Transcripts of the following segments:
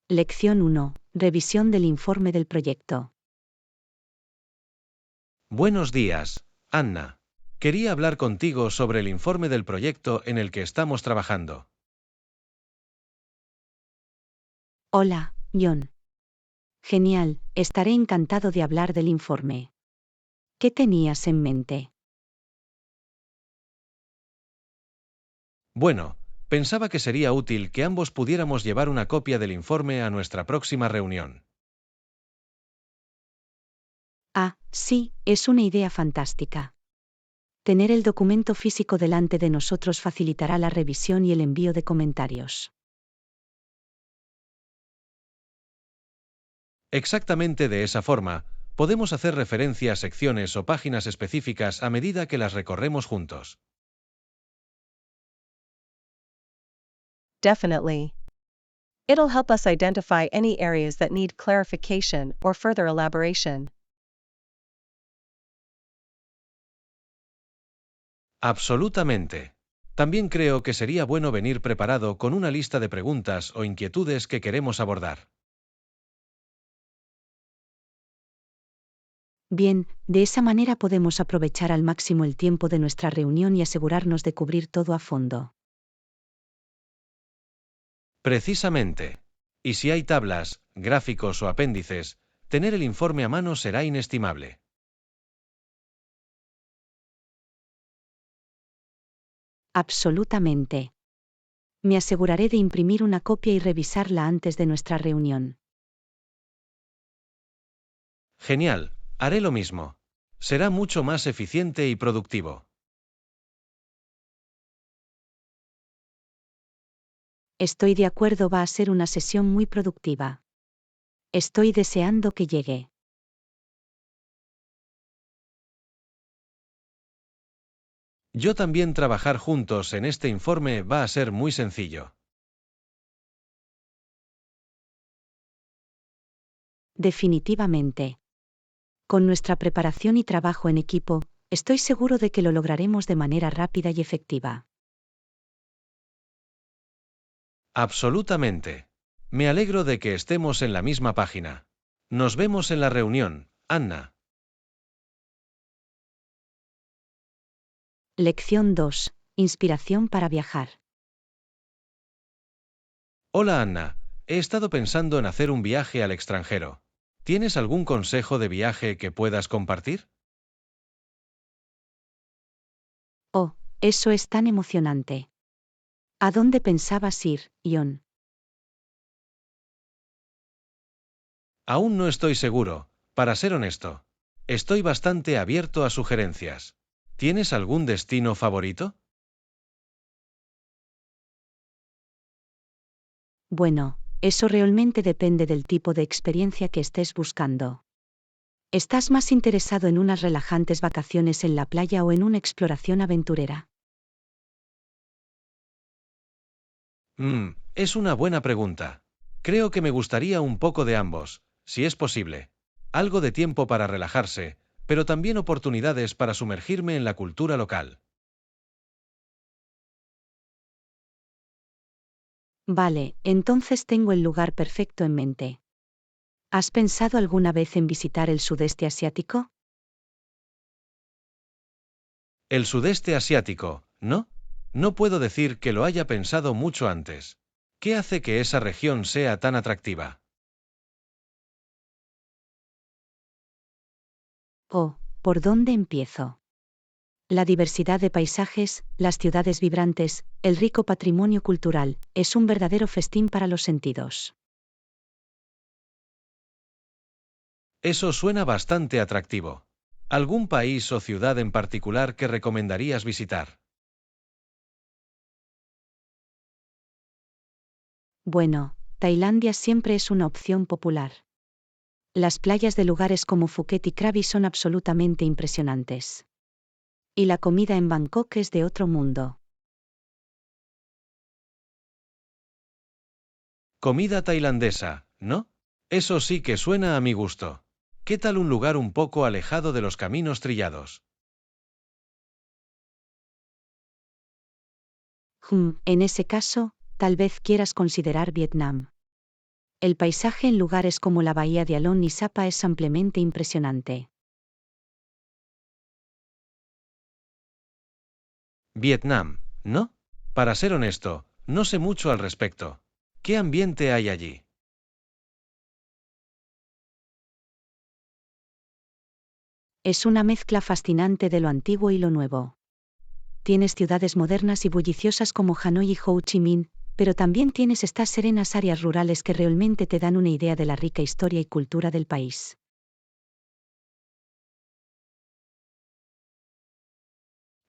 Lección 1. Revisión del informe del proyecto. Buenos días, Anna. Quería hablar contigo sobre el informe del proyecto en el que estamos trabajando. Hola, John. Genial, estaré encantado de hablar del informe. ¿Qué tenías en mente? Bueno, pensaba que sería útil que ambos pudiéramos llevar una copia del informe a nuestra próxima reunión. Ah, sí, es una idea fantástica. Tener el documento físico delante de nosotros facilitará la revisión y el envío de comentarios. Exactamente de esa forma, podemos hacer referencia a secciones o páginas específicas a medida que las recorremos juntos. Definitely. It'll help us identify any areas that need clarification or further elaboration. Absolutamente. También creo que sería bueno venir preparado con una lista de preguntas o inquietudes que queremos abordar. Bien, de esa manera podemos aprovechar al máximo el tiempo de nuestra reunión y asegurarnos de cubrir todo a fondo. Precisamente. Y si hay tablas, gráficos o apéndices, tener el informe a mano será inestimable. Absolutamente. Me aseguraré de imprimir una copia y revisarla antes de nuestra reunión. Genial, haré lo mismo. Será mucho más eficiente y productivo. Estoy de acuerdo, va a ser una sesión muy productiva. Estoy deseando que llegue. Yo también trabajar juntos en este informe va a ser muy sencillo. Definitivamente. Con nuestra preparación y trabajo en equipo, estoy seguro de que lo lograremos de manera rápida y efectiva. Absolutamente. Me alegro de que estemos en la misma página. Nos vemos en la reunión, Anna. Lección 2. Inspiración para viajar. Hola Anna, he estado pensando en hacer un viaje al extranjero. ¿Tienes algún consejo de viaje que puedas compartir? Oh, eso es tan emocionante. ¿A dónde pensabas ir, John? Aún no estoy seguro, para ser honesto. Estoy bastante abierto a sugerencias. ¿Tienes algún destino favorito? Bueno, eso realmente depende del tipo de experiencia que estés buscando. ¿Estás más interesado en unas relajantes vacaciones en la playa o en una exploración aventurera? Es una buena pregunta. Creo que me gustaría un poco de ambos, si es posible. Algo de tiempo para relajarse, pero también oportunidades para sumergirme en la cultura local. Vale, entonces tengo el lugar perfecto en mente. ¿Has pensado alguna vez en visitar el sudeste asiático? El sudeste asiático, ¿no? No puedo decir que lo haya pensado mucho antes. ¿Qué hace que esa región sea tan atractiva? Oh, ¿por dónde empiezo? La diversidad de paisajes, las ciudades vibrantes, el rico patrimonio cultural, es un verdadero festín para los sentidos. Eso suena bastante atractivo. ¿Algún país o ciudad en particular que recomendarías visitar? Bueno, Tailandia siempre es una opción popular. Las playas de lugares como Phuket y Krabi son absolutamente impresionantes. Y la comida en Bangkok es de otro mundo. Comida tailandesa, ¿no? Eso sí que suena a mi gusto. ¿Qué tal un lugar un poco alejado de los caminos trillados? En ese caso, tal vez quieras considerar Vietnam. El paisaje en lugares como la bahía de Alon y Sapa es ampliamente impresionante. Vietnam, ¿no? Para ser honesto, no sé mucho al respecto. ¿Qué ambiente hay allí? Es una mezcla fascinante de lo antiguo y lo nuevo. Tienes ciudades modernas y bulliciosas como Hanoi y Ho Chi Minh, pero también tienes estas serenas áreas rurales que realmente te dan una idea de la rica historia y cultura del país.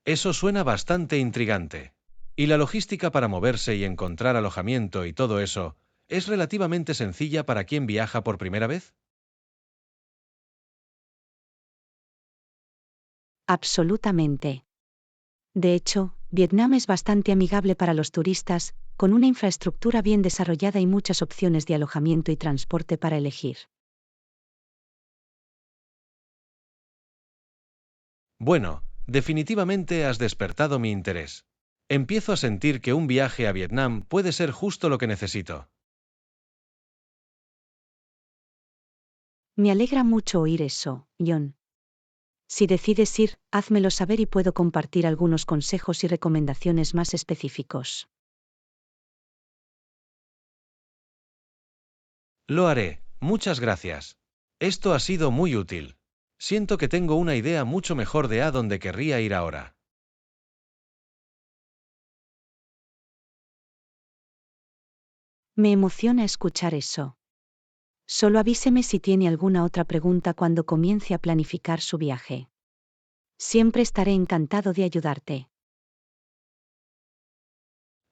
Eso suena bastante intrigante. ¿Y la logística para moverse y encontrar alojamiento y todo eso, es relativamente sencilla para quien viaja por primera vez? Absolutamente. De hecho, Vietnam es bastante amigable para los turistas, con una infraestructura bien desarrollada y muchas opciones de alojamiento y transporte para elegir. Bueno, definitivamente has despertado mi interés. Empiezo a sentir que un viaje a Vietnam puede ser justo lo que necesito. Me alegra mucho oír eso, John. Si decides ir, házmelo saber y puedo compartir algunos consejos y recomendaciones más específicos. Lo haré, muchas gracias. Esto ha sido muy útil. Siento que tengo una idea mucho mejor de a dónde querría ir ahora. Me emociona escuchar eso. Solo avíseme si tiene alguna otra pregunta cuando comience a planificar su viaje. Siempre estaré encantado de ayudarte.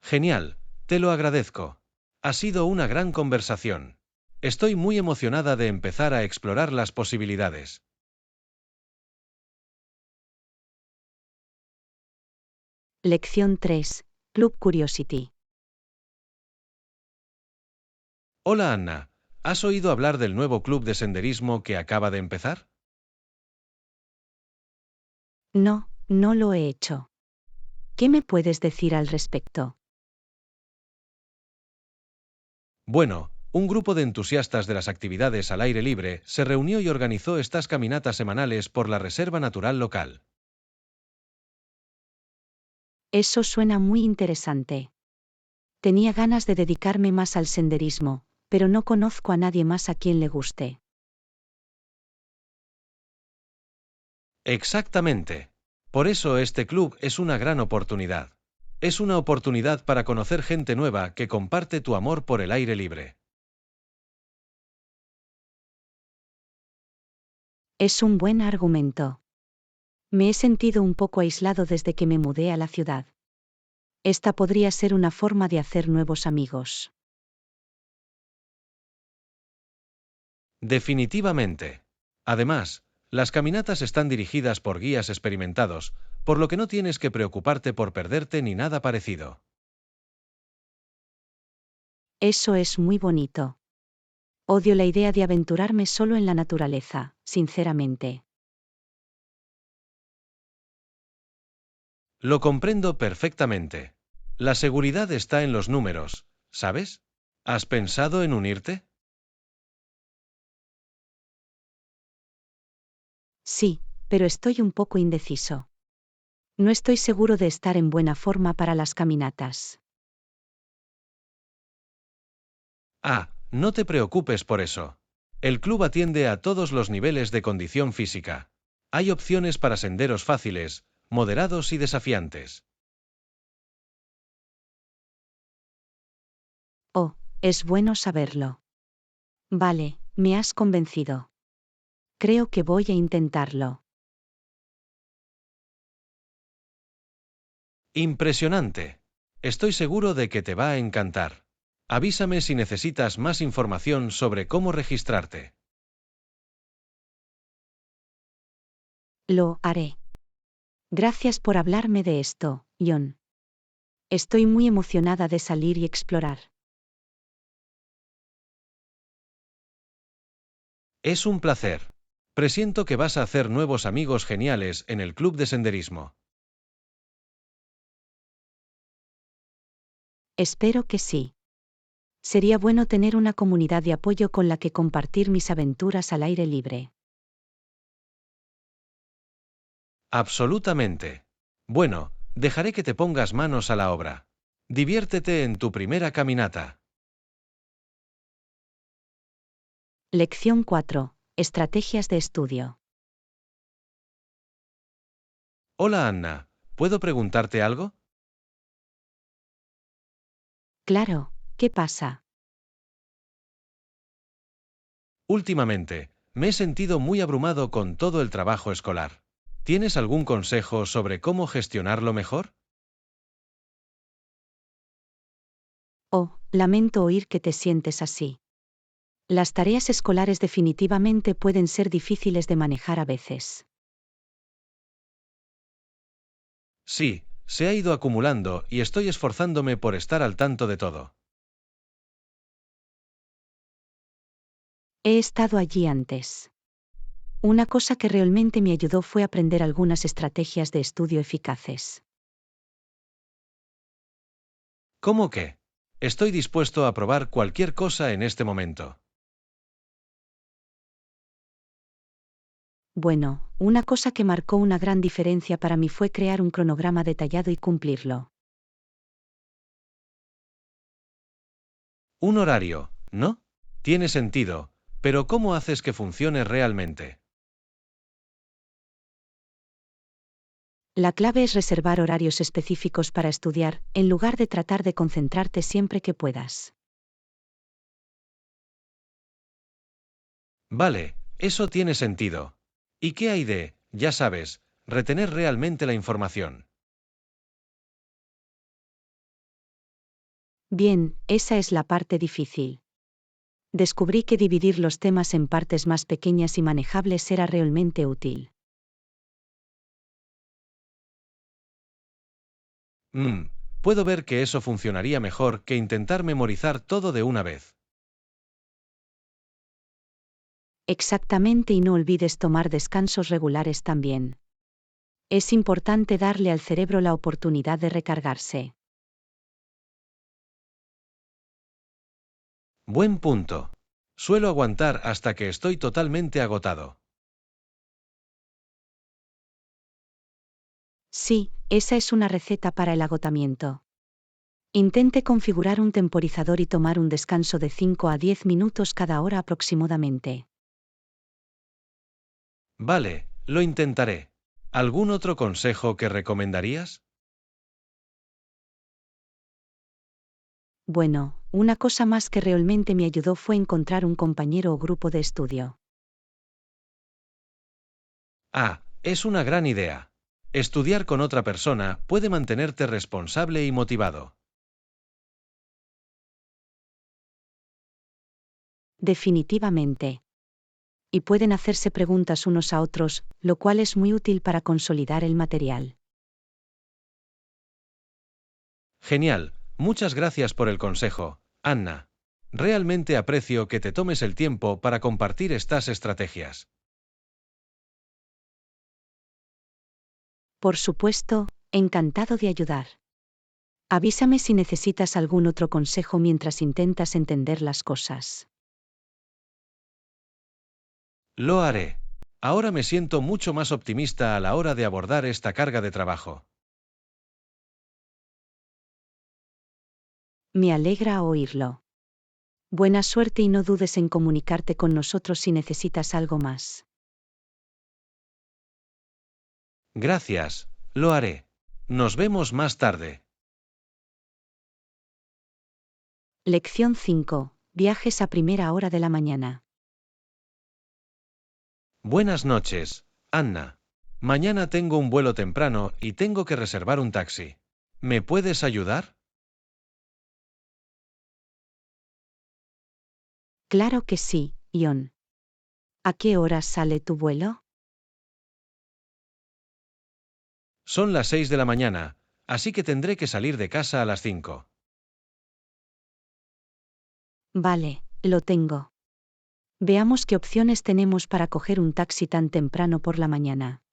Genial, te lo agradezco. Ha sido una gran conversación. Estoy muy emocionada de empezar a explorar las posibilidades. Lección 3. Club Curiosity. Hola Anna, ¿has oído hablar del nuevo club de senderismo que acaba de empezar? No, no lo he hecho. ¿Qué me puedes decir al respecto? Bueno, un grupo de entusiastas de las actividades al aire libre se reunió y organizó estas caminatas semanales por la reserva natural local. Eso suena muy interesante. Tenía ganas de dedicarme más al senderismo, pero no conozco a nadie más a quien le guste. Exactamente. Por eso este club es una gran oportunidad. Es una oportunidad para conocer gente nueva que comparte tu amor por el aire libre. Es un buen argumento. Me he sentido un poco aislado desde que me mudé a la ciudad. Esta podría ser una forma de hacer nuevos amigos. Definitivamente. Además, las caminatas están dirigidas por guías experimentados, por lo que no tienes que preocuparte por perderte ni nada parecido. Eso es muy bonito. Odio la idea de aventurarme solo en la naturaleza, sinceramente. Lo comprendo perfectamente. La seguridad está en los números, ¿sabes? ¿Has pensado en unirte? Sí, pero estoy un poco indeciso. No estoy seguro de estar en buena forma para las caminatas. Ah, no te preocupes por eso. El club atiende a todos los niveles de condición física. Hay opciones para senderos fáciles, moderados y desafiantes. Oh, es bueno saberlo. Vale, me has convencido. Creo que voy a intentarlo. Impresionante. Estoy seguro de que te va a encantar. Avísame si necesitas más información sobre cómo registrarte. Lo haré. Gracias por hablarme de esto, John. Estoy muy emocionada de salir y explorar. Es un placer. Presiento que vas a hacer nuevos amigos geniales en el club de senderismo. Espero que sí. Sería bueno tener una comunidad de apoyo con la que compartir mis aventuras al aire libre. Absolutamente. Bueno, dejaré que te pongas manos a la obra. Diviértete en tu primera caminata. Lección 4. Estrategias de estudio. Hola Anna, ¿puedo preguntarte algo? Claro, ¿qué pasa? Últimamente, me he sentido muy abrumado con todo el trabajo escolar. ¿Tienes algún consejo sobre cómo gestionarlo mejor? Oh, lamento oír que te sientes así. Las tareas escolares definitivamente pueden ser difíciles de manejar a veces. Sí, se ha ido acumulando y estoy esforzándome por estar al tanto de todo. He estado allí antes. Una cosa que realmente me ayudó fue aprender algunas estrategias de estudio eficaces. ¿Cómo que? Estoy dispuesto a probar cualquier cosa en este momento. Bueno, una cosa que marcó una gran diferencia para mí fue crear un cronograma detallado y cumplirlo. Un horario, ¿no? Tiene sentido, pero ¿cómo haces que funcione realmente? La clave es reservar horarios específicos para estudiar, en lugar de tratar de concentrarte siempre que puedas. Vale, eso tiene sentido. ¿Y qué hay de, ya sabes, retener realmente la información? Bien, esa es la parte difícil. Descubrí que dividir los temas en partes más pequeñas y manejables era realmente útil. Puedo ver que eso funcionaría mejor que intentar memorizar todo de una vez. Exactamente, y no olvides tomar descansos regulares también. Es importante darle al cerebro la oportunidad de recargarse. Buen punto. Suelo aguantar hasta que estoy totalmente agotado. Sí, esa es una receta para el agotamiento. Intente configurar un temporizador y tomar un descanso de 5 a 10 minutos cada hora aproximadamente. Vale, lo intentaré. ¿Algún otro consejo que recomendarías? Bueno, una cosa más que realmente me ayudó fue encontrar un compañero o grupo de estudio. Ah, es una gran idea. Estudiar con otra persona puede mantenerte responsable y motivado. Definitivamente. Y pueden hacerse preguntas unos a otros, lo cual es muy útil para consolidar el material. Genial, muchas gracias por el consejo, Anna. Realmente aprecio que te tomes el tiempo para compartir estas estrategias. Por supuesto, encantado de ayudar. Avísame si necesitas algún otro consejo mientras intentas entender las cosas. Lo haré. Ahora me siento mucho más optimista a la hora de abordar esta carga de trabajo. Me alegra oírlo. Buena suerte y no dudes en comunicarte con nosotros si necesitas algo más. Gracias, lo haré. Nos vemos más tarde. Lección 5. Viajes a primera hora de la mañana. Buenas noches, Anna. Mañana tengo un vuelo temprano y tengo que reservar un taxi. ¿Me puedes ayudar? Claro que sí, Ion. ¿A qué horas sale tu vuelo? Son las 6 de la mañana, así que tendré que salir de casa a las 5. Vale, lo tengo. Veamos qué opciones tenemos para coger un taxi tan temprano por la mañana.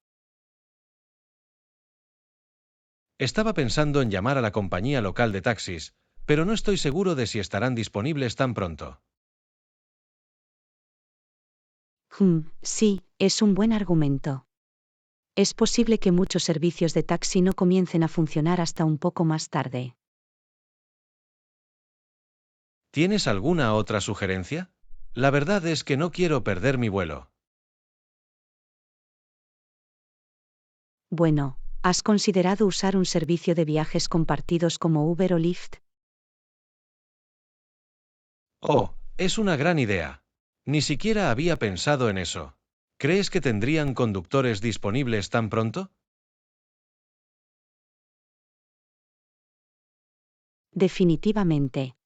Estaba pensando en llamar a la compañía local de taxis, pero no estoy seguro de si estarán disponibles tan pronto. Sí, es un buen argumento. Es posible que muchos servicios de taxi no comiencen a funcionar hasta un poco más tarde. ¿Tienes alguna otra sugerencia? La verdad es que no quiero perder mi vuelo. Bueno, ¿has considerado usar un servicio de viajes compartidos como Uber o Lyft? Oh, es una gran idea. Ni siquiera había pensado en eso. ¿Crees que tendrían conductores disponibles tan pronto? Definitivamente.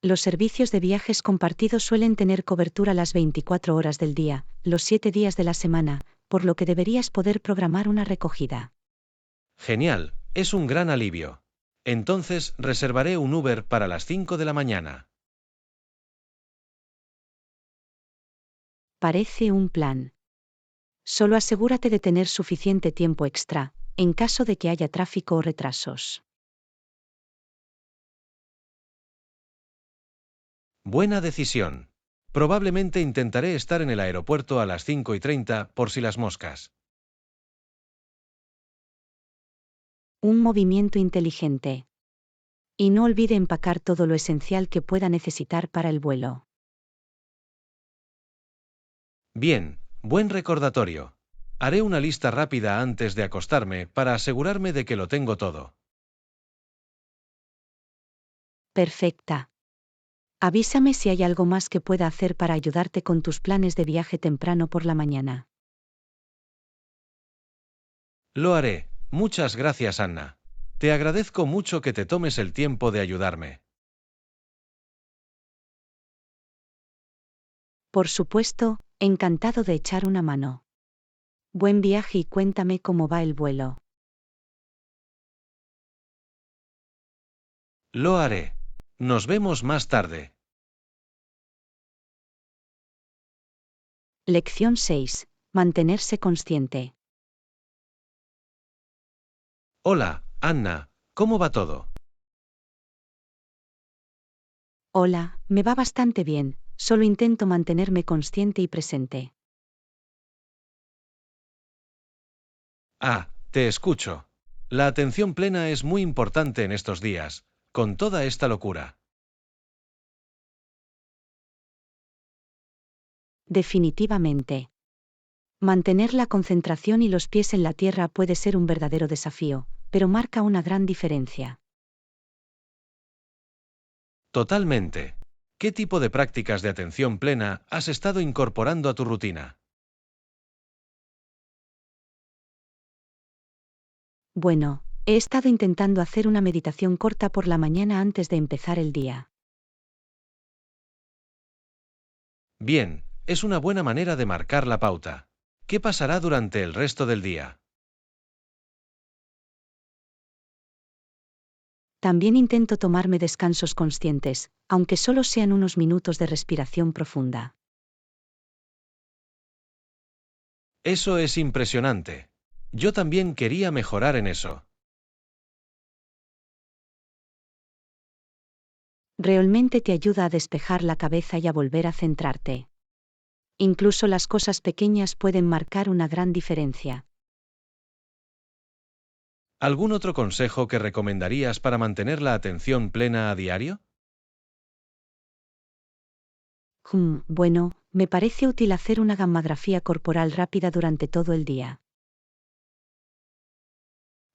Los servicios de viajes compartidos suelen tener cobertura las 24 horas del día, los 7 días de la semana, por lo que deberías poder programar una recogida. Genial, es un gran alivio. Entonces, reservaré un Uber para las 5 de la mañana. Parece un plan. Solo asegúrate de tener suficiente tiempo extra, en caso de que haya tráfico o retrasos. Buena decisión. Probablemente intentaré estar en el aeropuerto a las 5:30 por si las moscas. Un movimiento inteligente. Y no olvide empacar todo lo esencial que pueda necesitar para el vuelo. Bien, buen recordatorio. Haré una lista rápida antes de acostarme para asegurarme de que lo tengo todo. Perfecta. Avísame si hay algo más que pueda hacer para ayudarte con tus planes de viaje temprano por la mañana. Lo haré. Muchas gracias, Anna. Te agradezco mucho que te tomes el tiempo de ayudarme. Por supuesto, encantado de echar una mano. Buen viaje y cuéntame cómo va el vuelo. Lo haré. Nos vemos más tarde. Lección 6. Mantenerse consciente. Hola, Anna. ¿Cómo va todo? Hola, me va bastante bien, solo intento mantenerme consciente y presente. Ah, te escucho. La atención plena es muy importante en estos días, con toda esta locura. Definitivamente. Mantener la concentración y los pies en la tierra puede ser un verdadero desafío, pero marca una gran diferencia. Totalmente. ¿Qué tipo de prácticas de atención plena has estado incorporando a tu rutina? Bueno, he estado intentando hacer una meditación corta por la mañana antes de empezar el día. Bien, es una buena manera de marcar la pauta. ¿Qué pasará durante el resto del día? También intento tomarme descansos conscientes, aunque solo sean unos minutos de respiración profunda. Eso es impresionante. Yo también quería mejorar en eso. Realmente te ayuda a despejar la cabeza y a volver a centrarte. Incluso las cosas pequeñas pueden marcar una gran diferencia. ¿Algún otro consejo que recomendarías para mantener la atención plena a diario? Bueno, me parece útil hacer una gammagrafía corporal rápida durante todo el día.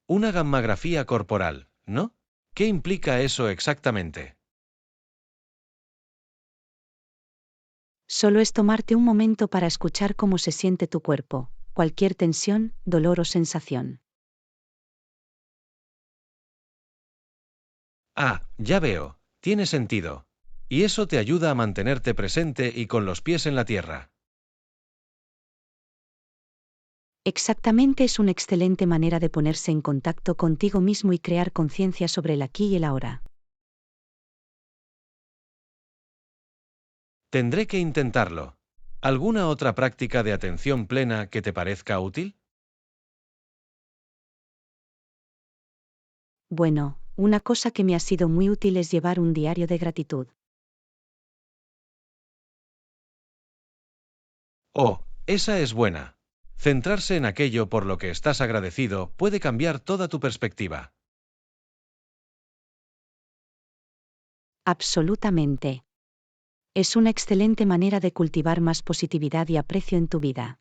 Una gammagrafía corporal, ¿no? ¿Qué implica eso exactamente? Solo es tomarte un momento para escuchar cómo se siente tu cuerpo, cualquier tensión, dolor o sensación. Ah, ya veo, tiene sentido. Y eso te ayuda a mantenerte presente y con los pies en la tierra. Exactamente, es una excelente manera de ponerse en contacto contigo mismo y crear conciencia sobre el aquí y el ahora. Tendré que intentarlo. ¿Alguna otra práctica de atención plena que te parezca útil? Bueno, una cosa que me ha sido muy útil es llevar un diario de gratitud. Oh, esa es buena. Centrarse en aquello por lo que estás agradecido puede cambiar toda tu perspectiva. Absolutamente. Es una excelente manera de cultivar más positividad y aprecio en tu vida.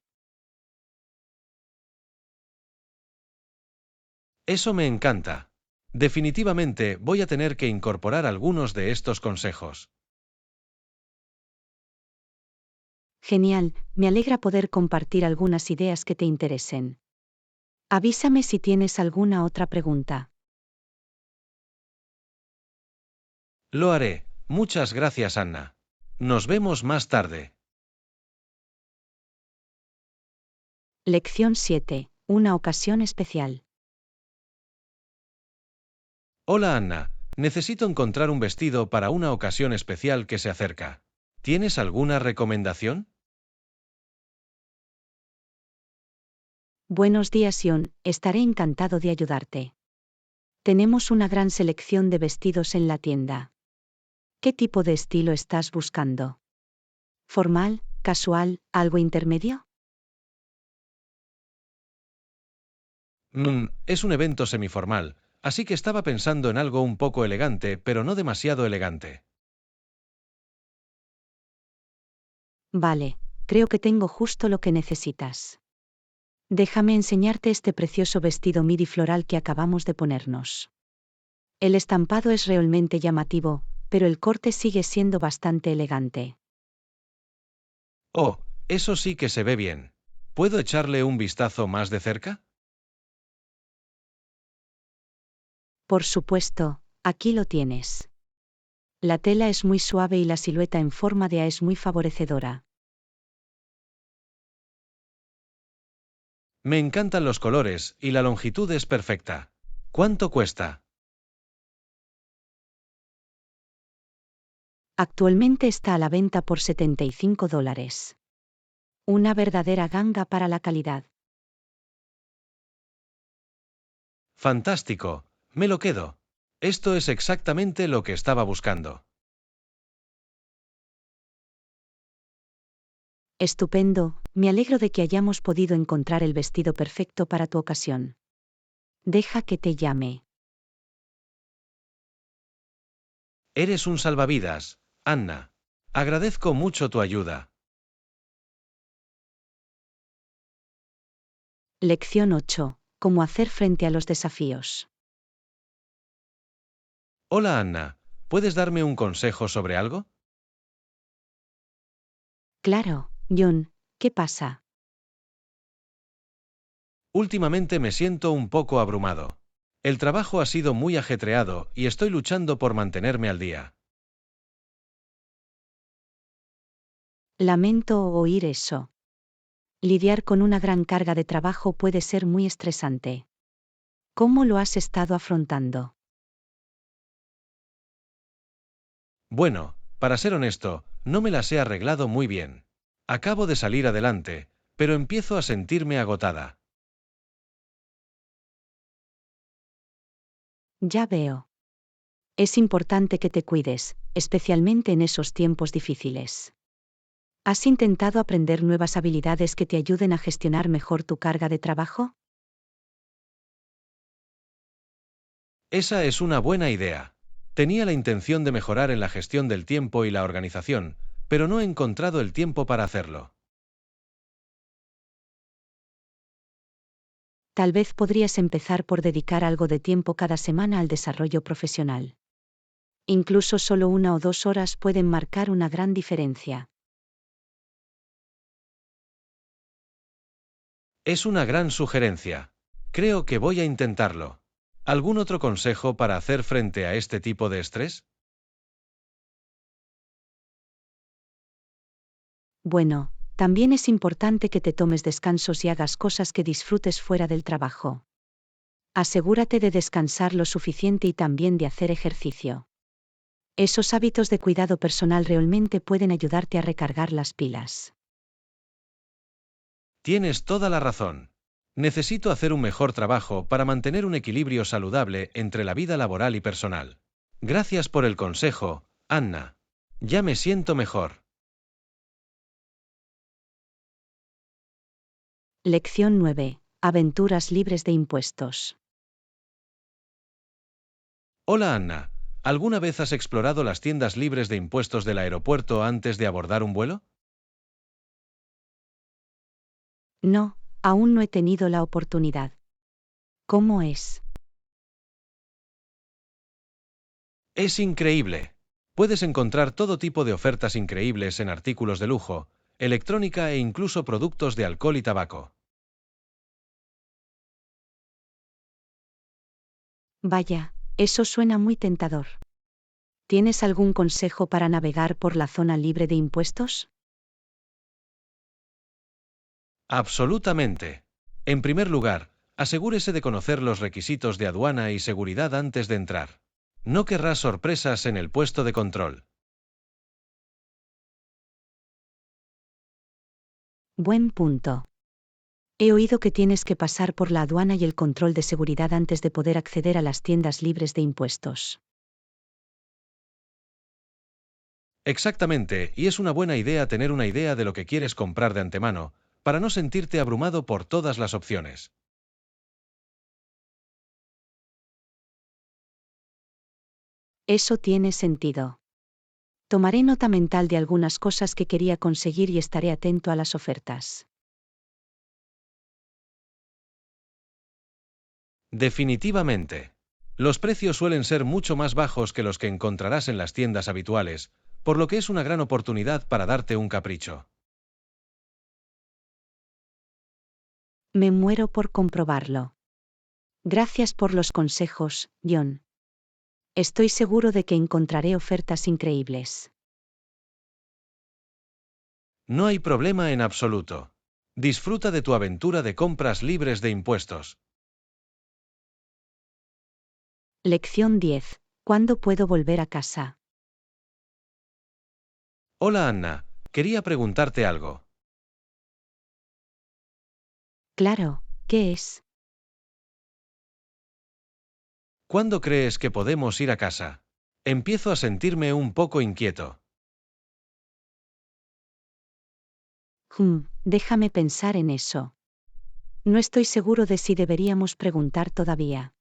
Eso me encanta. Definitivamente voy a tener que incorporar algunos de estos consejos. Genial, me alegra poder compartir algunas ideas que te interesen. Avísame si tienes alguna otra pregunta. Lo haré. Muchas gracias, Anna. Nos vemos más tarde. Lección 7. Una ocasión especial. Hola, Anna. Necesito encontrar un vestido para una ocasión especial que se acerca. ¿Tienes alguna recomendación? Buenos días, Jon. Estaré encantado de ayudarte. Tenemos una gran selección de vestidos en la tienda. ¿Qué tipo de estilo estás buscando? ¿Formal, casual, algo intermedio? Es un evento semiformal, así que estaba pensando en algo un poco elegante, pero no demasiado elegante. Vale, creo que tengo justo lo que necesitas. Déjame enseñarte este precioso vestido midi floral que acabamos de ponernos. El estampado es realmente llamativo, pero el corte sigue siendo bastante elegante. Oh, eso sí que se ve bien. ¿Puedo echarle un vistazo más de cerca? Por supuesto, aquí lo tienes. La tela es muy suave y la silueta en forma de A es muy favorecedora. Me encantan los colores y la longitud es perfecta. ¿Cuánto cuesta? Actualmente está a la venta por $75. Una verdadera ganga para la calidad. Fantástico, me lo quedo. Esto es exactamente lo que estaba buscando. Estupendo, me alegro de que hayamos podido encontrar el vestido perfecto para tu ocasión. Deja que te llame. Eres un salvavidas, Anna. Agradezco mucho tu ayuda. Lección 8. Cómo hacer frente a los desafíos. Hola, Anna. ¿Puedes darme un consejo sobre algo? Claro, Jon, ¿qué pasa? Últimamente me siento un poco abrumado. El trabajo ha sido muy ajetreado y estoy luchando por mantenerme al día. Lamento oír eso. Lidiar con una gran carga de trabajo puede ser muy estresante. ¿Cómo lo has estado afrontando? Bueno, para ser honesto, no me las he arreglado muy bien. Acabo de salir adelante, pero empiezo a sentirme agotada. Ya veo. Es importante que te cuides, especialmente en esos tiempos difíciles. ¿Has intentado aprender nuevas habilidades que te ayuden a gestionar mejor tu carga de trabajo? Esa es una buena idea. Tenía la intención de mejorar en la gestión del tiempo y la organización, pero no he encontrado el tiempo para hacerlo. Tal vez podrías empezar por dedicar algo de tiempo cada semana al desarrollo profesional. Incluso solo 1 o 2 horas pueden marcar una gran diferencia. Es una gran sugerencia. Creo que voy a intentarlo. ¿Algún otro consejo para hacer frente a este tipo de estrés? Bueno, también es importante que te tomes descansos y hagas cosas que disfrutes fuera del trabajo. Asegúrate de descansar lo suficiente y también de hacer ejercicio. Esos hábitos de cuidado personal realmente pueden ayudarte a recargar las pilas. Tienes toda la razón. Necesito hacer un mejor trabajo para mantener un equilibrio saludable entre la vida laboral y personal. Gracias por el consejo, Anna. Ya me siento mejor. Lección 9. Aventuras libres de impuestos. Hola Anna, ¿alguna vez has explorado las tiendas libres de impuestos del aeropuerto antes de abordar un vuelo? No, aún no he tenido la oportunidad. ¿Cómo es? Es increíble. Puedes encontrar todo tipo de ofertas increíbles en artículos de lujo, electrónica e incluso productos de alcohol y tabaco. Vaya, eso suena muy tentador. ¿Tienes algún consejo para navegar por la zona libre de impuestos? Absolutamente. En primer lugar, asegúrese de conocer los requisitos de aduana y seguridad antes de entrar. No querrás sorpresas en el puesto de control. Buen punto. He oído que tienes que pasar por la aduana y el control de seguridad antes de poder acceder a las tiendas libres de impuestos. Exactamente, y es una buena idea tener una idea de lo que quieres comprar de antemano, para no sentirte abrumado por todas las opciones. Eso tiene sentido. Tomaré nota mental de algunas cosas que quería conseguir y estaré atento a las ofertas. Definitivamente. Los precios suelen ser mucho más bajos que los que encontrarás en las tiendas habituales, por lo que es una gran oportunidad para darte un capricho. Me muero por comprobarlo. Gracias por los consejos, John. Estoy seguro de que encontraré ofertas increíbles. No hay problema en absoluto. Disfruta de tu aventura de compras libres de impuestos. Lección 10. ¿Cuándo puedo volver a casa? Hola Anna, quería preguntarte algo. Claro, ¿qué es? ¿Cuándo crees que podemos ir a casa? Empiezo a sentirme un poco inquieto. Déjame pensar en eso. No estoy seguro de si deberíamos preguntar todavía.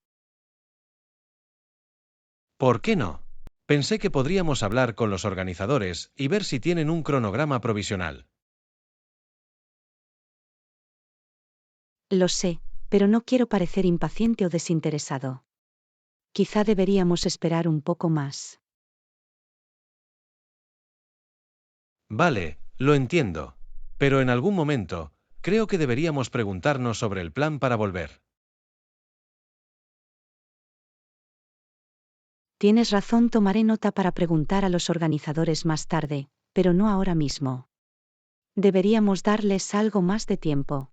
¿Por qué no? Pensé que podríamos hablar con los organizadores y ver si tienen un cronograma provisional. Lo sé, pero no quiero parecer impaciente o desinteresado. Quizá deberíamos esperar un poco más. Vale, lo entiendo. Pero en algún momento, creo que deberíamos preguntarnos sobre el plan para volver. Tienes razón, tomaré nota para preguntar a los organizadores más tarde, pero no ahora mismo. Deberíamos darles algo más de tiempo.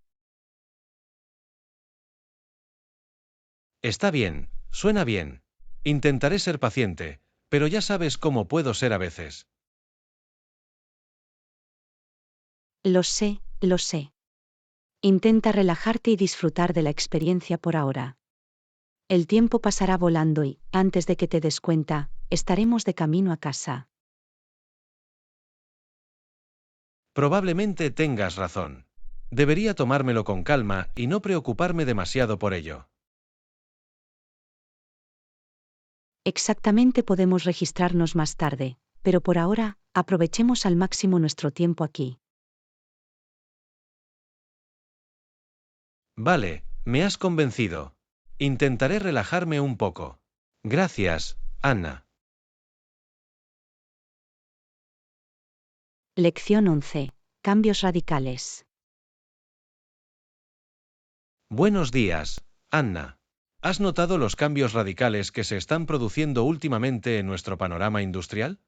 Está bien, suena bien. Intentaré ser paciente, pero ya sabes cómo puedo ser a veces. Lo sé, lo sé. Intenta relajarte y disfrutar de la experiencia por ahora. El tiempo pasará volando y, antes de que te des cuenta, estaremos de camino a casa. Probablemente tengas razón. Debería tomármelo con calma y no preocuparme demasiado por ello. Exactamente, podemos registrarnos más tarde, pero por ahora, aprovechemos al máximo nuestro tiempo aquí. Vale, me has convencido. Intentaré relajarme un poco. Gracias, Anna. Lección 11. Cambios radicales. Buenos días, Anna. ¿Has notado los cambios radicales que se están produciendo últimamente en nuestro panorama industrial?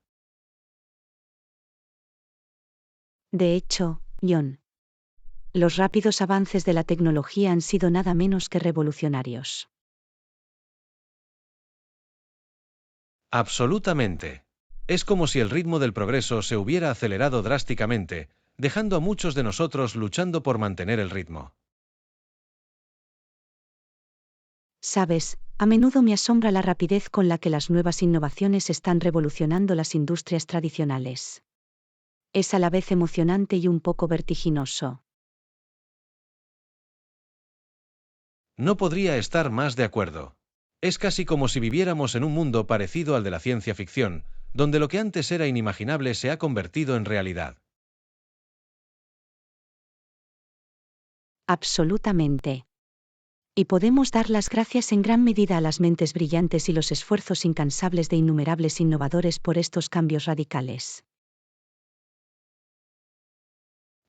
De hecho, John, los rápidos avances de la tecnología han sido nada menos que revolucionarios. Absolutamente. Es como si el ritmo del progreso se hubiera acelerado drásticamente, dejando a muchos de nosotros luchando por mantener el ritmo. Sabes, a menudo me asombra la rapidez con la que las nuevas innovaciones están revolucionando las industrias tradicionales. Es a la vez emocionante y un poco vertiginoso. No podría estar más de acuerdo. Es casi como si viviéramos en un mundo parecido al de la ciencia ficción, donde lo que antes era inimaginable se ha convertido en realidad. Absolutamente. Y podemos dar las gracias en gran medida a las mentes brillantes y los esfuerzos incansables de innumerables innovadores por estos cambios radicales.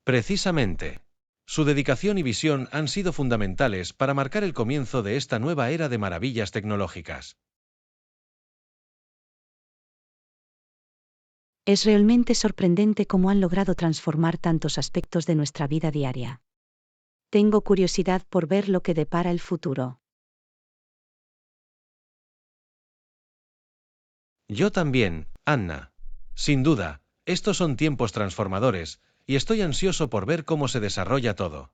Precisamente. Su dedicación y visión han sido fundamentales para marcar el comienzo de esta nueva era de maravillas tecnológicas. Es realmente sorprendente cómo han logrado transformar tantos aspectos de nuestra vida diaria. Tengo curiosidad por ver lo que depara el futuro. Yo también, Anna. Sin duda, estos son tiempos transformadores, y estoy ansioso por ver cómo se desarrolla todo.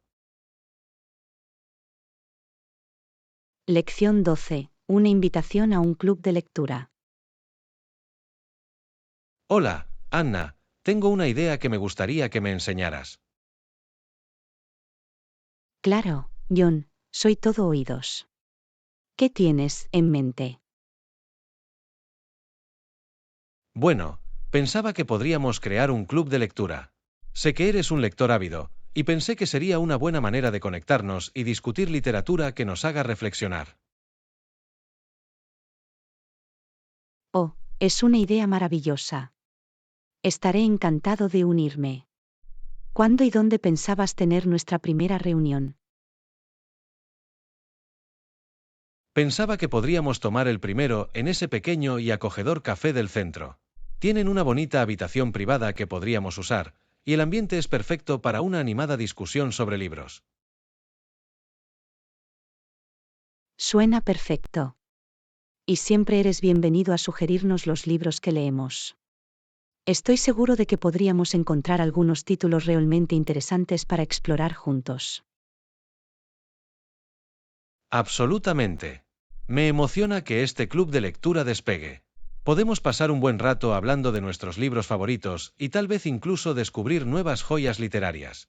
Lección 12. Una invitación a un club de lectura. Hola, Anna, tengo una idea que me gustaría que me enseñaras. Claro, John, soy todo oídos. ¿Qué tienes en mente? Bueno, pensaba que podríamos crear un club de lectura. Sé que eres un lector ávido, y pensé que sería una buena manera de conectarnos y discutir literatura que nos haga reflexionar. Oh, es una idea maravillosa. Estaré encantado de unirme. ¿Cuándo y dónde pensabas tener nuestra primera reunión? Pensaba que podríamos tomar el primero en ese pequeño y acogedor café del centro. Tienen una bonita habitación privada que podríamos usar, y el ambiente es perfecto para una animada discusión sobre libros. Suena perfecto. Y siempre eres bienvenido a sugerirnos los libros que leemos. Estoy seguro de que podríamos encontrar algunos títulos realmente interesantes para explorar juntos. Absolutamente. Me emociona que este club de lectura despegue. Podemos pasar un buen rato hablando de nuestros libros favoritos y tal vez incluso descubrir nuevas joyas literarias.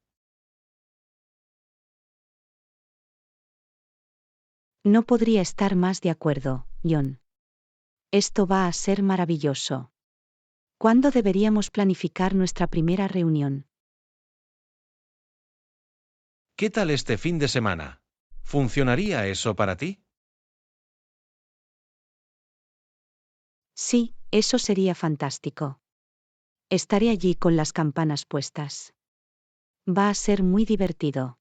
No podría estar más de acuerdo, John. Esto va a ser maravilloso. ¿Cuándo deberíamos planificar nuestra primera reunión? ¿Qué tal este fin de semana? ¿Funcionaría eso para ti? Sí, eso sería fantástico. Estaré allí con las campanas puestas. Va a ser muy divertido.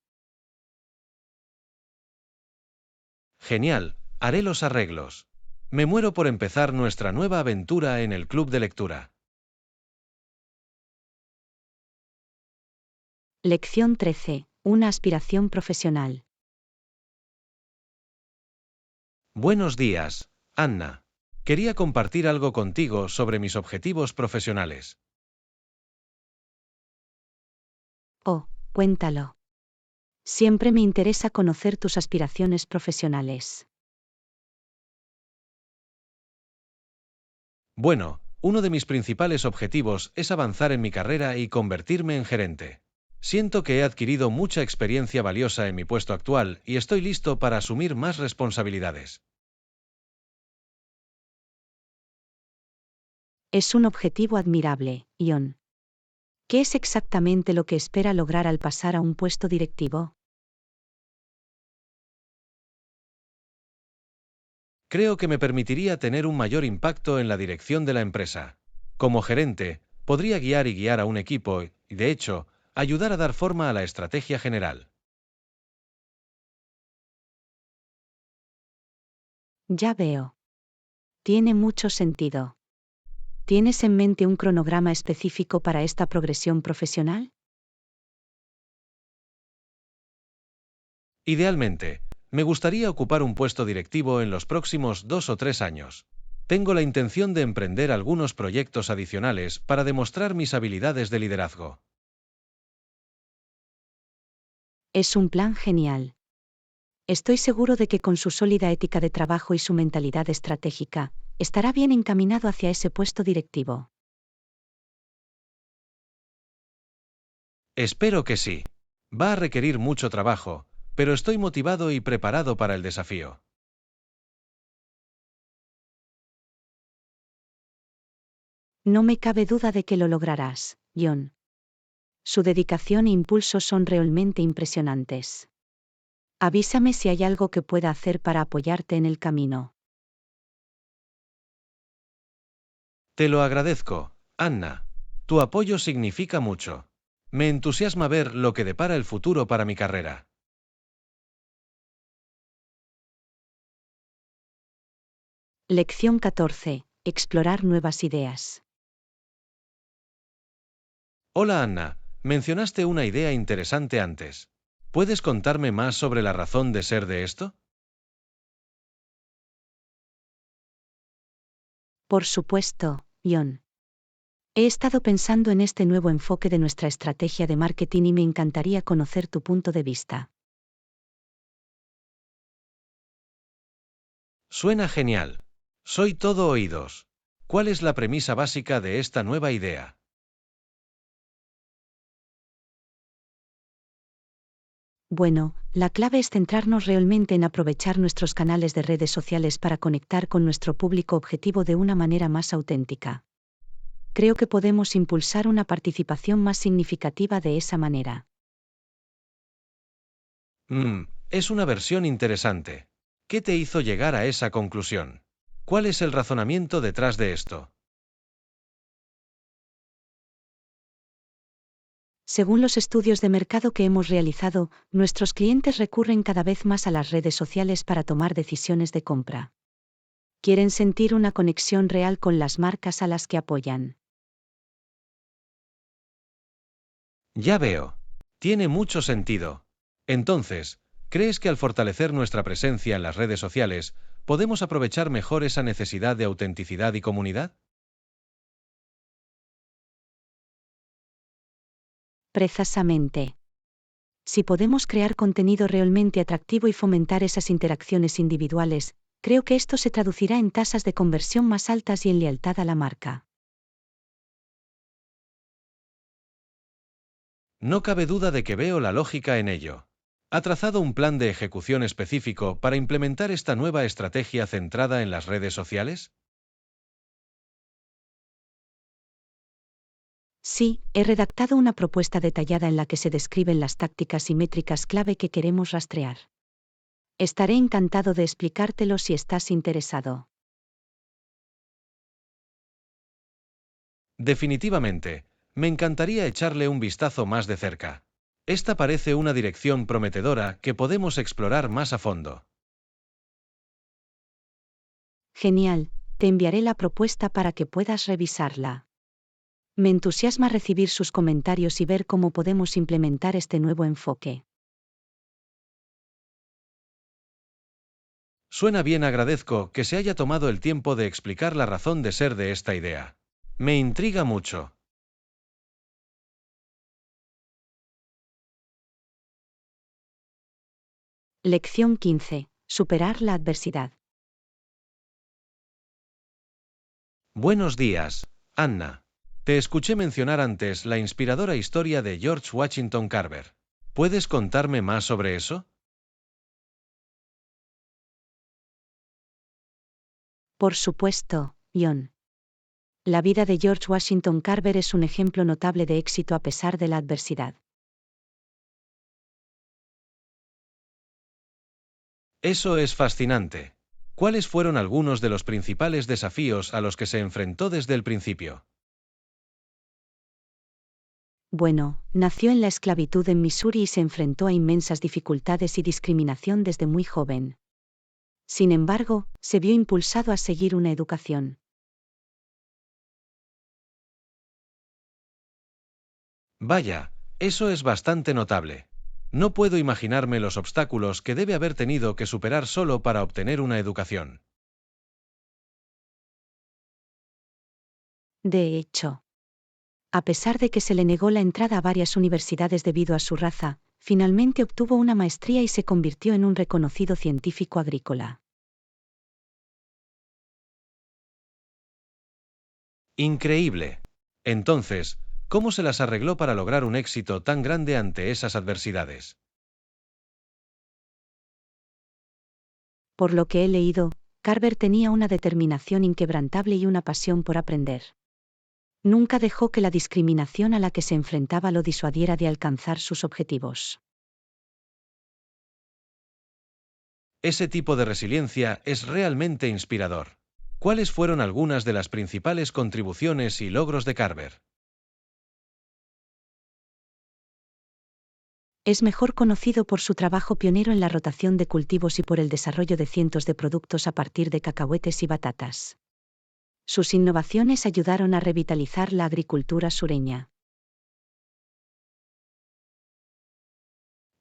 Genial, haré los arreglos. Me muero por empezar nuestra nueva aventura en el club de lectura. Lección 13. Una aspiración profesional. Buenos días, Anna. Quería compartir algo contigo sobre mis objetivos profesionales. Oh, cuéntalo. Siempre me interesa conocer tus aspiraciones profesionales. Bueno, uno de mis principales objetivos es avanzar en mi carrera y convertirme en gerente. Siento que he adquirido mucha experiencia valiosa en mi puesto actual y estoy listo para asumir más responsabilidades. Es un objetivo admirable, John. ¿Qué es exactamente lo que espera lograr al pasar a un puesto directivo? Creo que me permitiría tener un mayor impacto en la dirección de la empresa. Como gerente, podría guiar a un equipo y, de hecho, ayudar a dar forma a la estrategia general. Ya veo. Tiene mucho sentido. ¿Tienes en mente un cronograma específico para esta progresión profesional? Idealmente, me gustaría ocupar un puesto directivo en los próximos 2 o 3 años. Tengo la intención de emprender algunos proyectos adicionales para demostrar mis habilidades de liderazgo. Es un plan genial. Estoy seguro de que con su sólida ética de trabajo y su mentalidad estratégica, estará bien encaminado hacia ese puesto directivo. Espero que sí. Va a requerir mucho trabajo, pero estoy motivado y preparado para el desafío. No me cabe duda de que lo lograrás, John. Su dedicación e impulso son realmente impresionantes. Avísame si hay algo que pueda hacer para apoyarte en el camino. Te lo agradezco, Anna. Tu apoyo significa mucho. Me entusiasma ver lo que depara el futuro para mi carrera. Lección 14. Explorar nuevas ideas. Hola Anna, mencionaste una idea interesante antes. ¿Puedes contarme más sobre la razón de ser de esto? Por supuesto, John. He estado pensando en este nuevo enfoque de nuestra estrategia de marketing y me encantaría conocer tu punto de vista. Suena genial. Soy todo oídos. ¿Cuál es la premisa básica de esta nueva idea? Bueno, la clave es centrarnos realmente en aprovechar nuestros canales de redes sociales para conectar con nuestro público objetivo de una manera más auténtica. Creo que podemos impulsar una participación más significativa de esa manera. Es una versión interesante. ¿Qué te hizo llegar a esa conclusión? ¿Cuál es el razonamiento detrás de esto? Según los estudios de mercado que hemos realizado, nuestros clientes recurren cada vez más a las redes sociales para tomar decisiones de compra. Quieren sentir una conexión real con las marcas a las que apoyan. Ya veo. Tiene mucho sentido. Entonces, ¿crees que al fortalecer nuestra presencia en las redes sociales, podemos aprovechar mejor esa necesidad de autenticidad y comunidad? Precisamente. Si podemos crear contenido realmente atractivo y fomentar esas interacciones individuales, creo que esto se traducirá en tasas de conversión más altas y en lealtad a la marca. No cabe duda de que veo la lógica en ello. ¿Ha trazado un plan de ejecución específico para implementar esta nueva estrategia centrada en las redes sociales? Sí, he redactado una propuesta detallada en la que se describen las tácticas y métricas clave que queremos rastrear. Estaré encantado de explicártelo si estás interesado. Definitivamente, me encantaría echarle un vistazo más de cerca. Esta parece una dirección prometedora que podemos explorar más a fondo. Genial, te enviaré la propuesta para que puedas revisarla. Me entusiasma recibir sus comentarios y ver cómo podemos implementar este nuevo enfoque. Suena bien, agradezco que se haya tomado el tiempo de explicar la razón de ser de esta idea. Me intriga mucho. Lección 15. Superar la adversidad. Buenos días, Anna. Te escuché mencionar antes la inspiradora historia de George Washington Carver. ¿Puedes contarme más sobre eso? Por supuesto, John. La vida de George Washington Carver es un ejemplo notable de éxito a pesar de la adversidad. Eso es fascinante. ¿Cuáles fueron algunos de los principales desafíos a los que se enfrentó desde el principio? Bueno, nació en la esclavitud en Missouri y se enfrentó a inmensas dificultades y discriminación desde muy joven. Sin embargo, se vio impulsado a seguir una educación. Vaya, eso es bastante notable. No puedo imaginarme los obstáculos que debe haber tenido que superar solo para obtener una educación. De hecho, a pesar de que se le negó la entrada a varias universidades debido a su raza, Finalmente obtuvo una maestría y se convirtió en un reconocido científico agrícola. Increíble. Entonces, ¿cómo se las arregló para lograr un éxito tan grande ante esas adversidades? Por lo que he leído, Carver tenía una determinación inquebrantable y una pasión por aprender. Nunca dejó que la discriminación a la que se enfrentaba lo disuadiera de alcanzar sus objetivos. Ese tipo de resiliencia es realmente inspirador. ¿Cuáles fueron algunas de las principales contribuciones y logros de Carver? Es mejor conocido por su trabajo pionero en la rotación de cultivos y por el desarrollo de cientos de productos a partir de cacahuetes y batatas. Sus innovaciones ayudaron a revitalizar la agricultura sureña.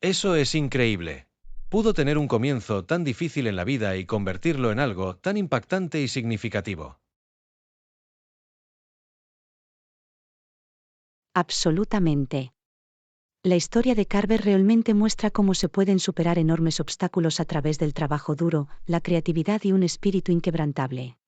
Eso es increíble. Pudo tener un comienzo tan difícil en la vida y convertirlo en algo tan impactante y significativo. Absolutamente. La historia de Carver realmente muestra cómo se pueden superar enormes obstáculos a través del trabajo duro, la creatividad y un espíritu inquebrantable.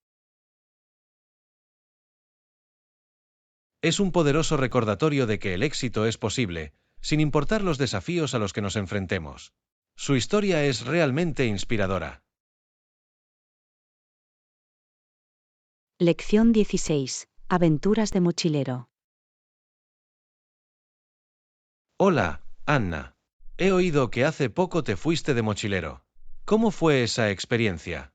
Es un poderoso recordatorio de que el éxito es posible, sin importar los desafíos a los que nos enfrentemos. Su historia es realmente inspiradora. Lección 16. Aventuras de mochilero. Hola, Anna. He oído que hace poco te fuiste de mochilero. ¿Cómo fue esa experiencia?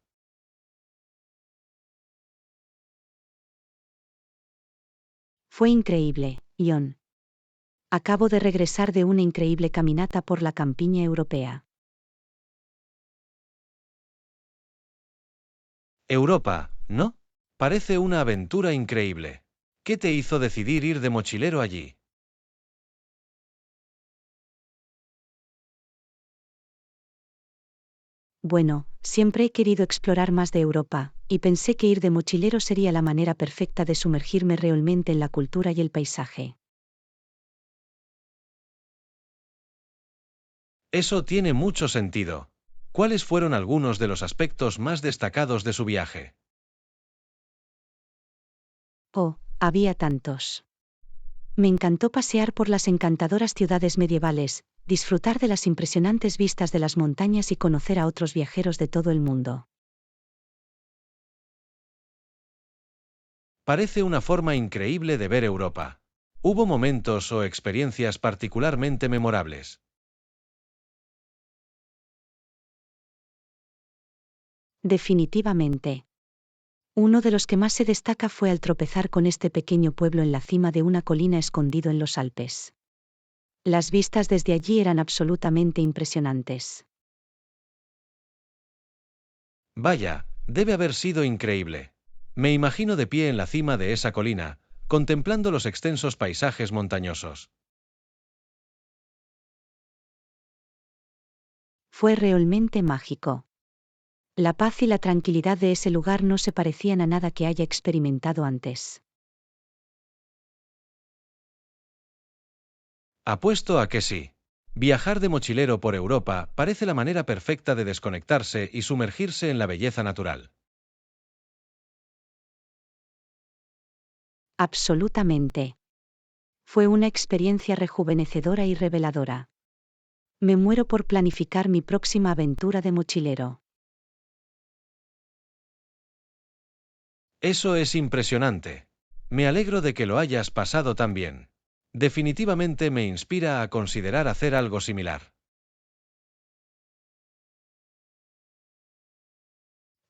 Fue increíble, Ion. Acabo de regresar de una increíble caminata por la campiña europea. Europa, ¿no? Parece una aventura increíble. ¿Qué te hizo decidir ir de mochilero allí? Bueno, siempre he querido explorar más de Europa, y pensé que ir de mochilero sería la manera perfecta de sumergirme realmente en la cultura y el paisaje. Eso tiene mucho sentido. ¿Cuáles fueron algunos de los aspectos más destacados de su viaje? Oh, había tantos. Me encantó pasear por las encantadoras ciudades medievales, disfrutar de las impresionantes vistas de las montañas y conocer a otros viajeros de todo el mundo. Parece una forma increíble de ver Europa. ¿Hubo momentos o experiencias particularmente memorables? Definitivamente. Uno de los que más se destaca fue al tropezar con este pequeño pueblo en la cima de una colina escondido en los Alpes. Las vistas desde allí eran absolutamente impresionantes. Vaya, debe haber sido increíble. Me imagino de pie en la cima de esa colina, contemplando los extensos paisajes montañosos. Fue realmente mágico. La paz y la tranquilidad de ese lugar no se parecían a nada que haya experimentado antes. Apuesto a que sí. Viajar de mochilero por Europa parece la manera perfecta de desconectarse y sumergirse en la belleza natural. Absolutamente. Fue una experiencia rejuvenecedora y reveladora. Me muero por planificar mi próxima aventura de mochilero. Eso es impresionante. Me alegro de que lo hayas pasado tan bien. Definitivamente me inspira a considerar hacer algo similar.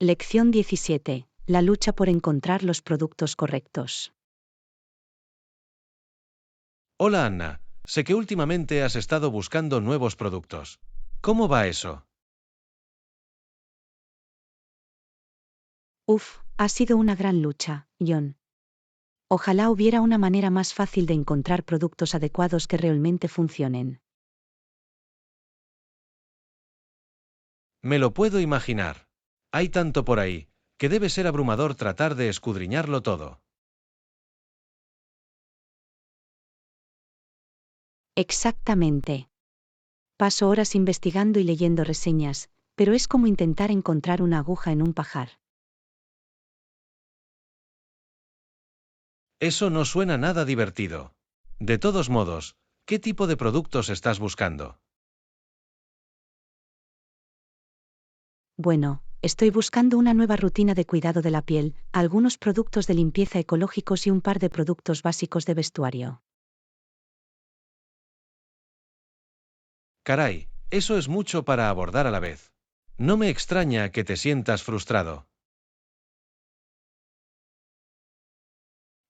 Lección 17. La lucha por encontrar los productos correctos. Hola Anna, sé que últimamente has estado buscando nuevos productos. ¿Cómo va eso? Ha sido una gran lucha, John. Ojalá hubiera una manera más fácil de encontrar productos adecuados que realmente funcionen. Me lo puedo imaginar. Hay tanto por ahí, que debe ser abrumador tratar de escudriñarlo todo. Exactamente. Paso horas investigando y leyendo reseñas, pero es como intentar encontrar una aguja en un pajar. Eso no suena nada divertido. De todos modos, ¿qué tipo de productos estás buscando? Bueno, estoy buscando una nueva rutina de cuidado de la piel, algunos productos de limpieza ecológicos y un par de productos básicos de vestuario. Caray, eso es mucho para abordar a la vez. No me extraña que te sientas frustrado.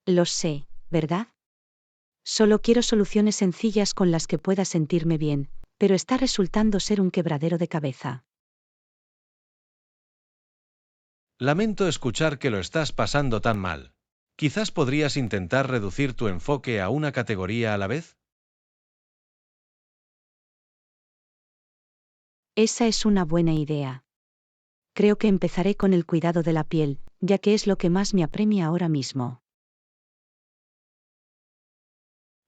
Lo sé, ¿verdad? Solo quiero soluciones sencillas con las que pueda sentirme bien, pero está resultando ser un quebradero de cabeza. Lamento escuchar que lo estás pasando tan mal. Quizás podrías intentar reducir tu enfoque a una categoría a la vez. Esa es una buena idea. Creo que empezaré con el cuidado de la piel, ya que es lo que más me apremia ahora mismo.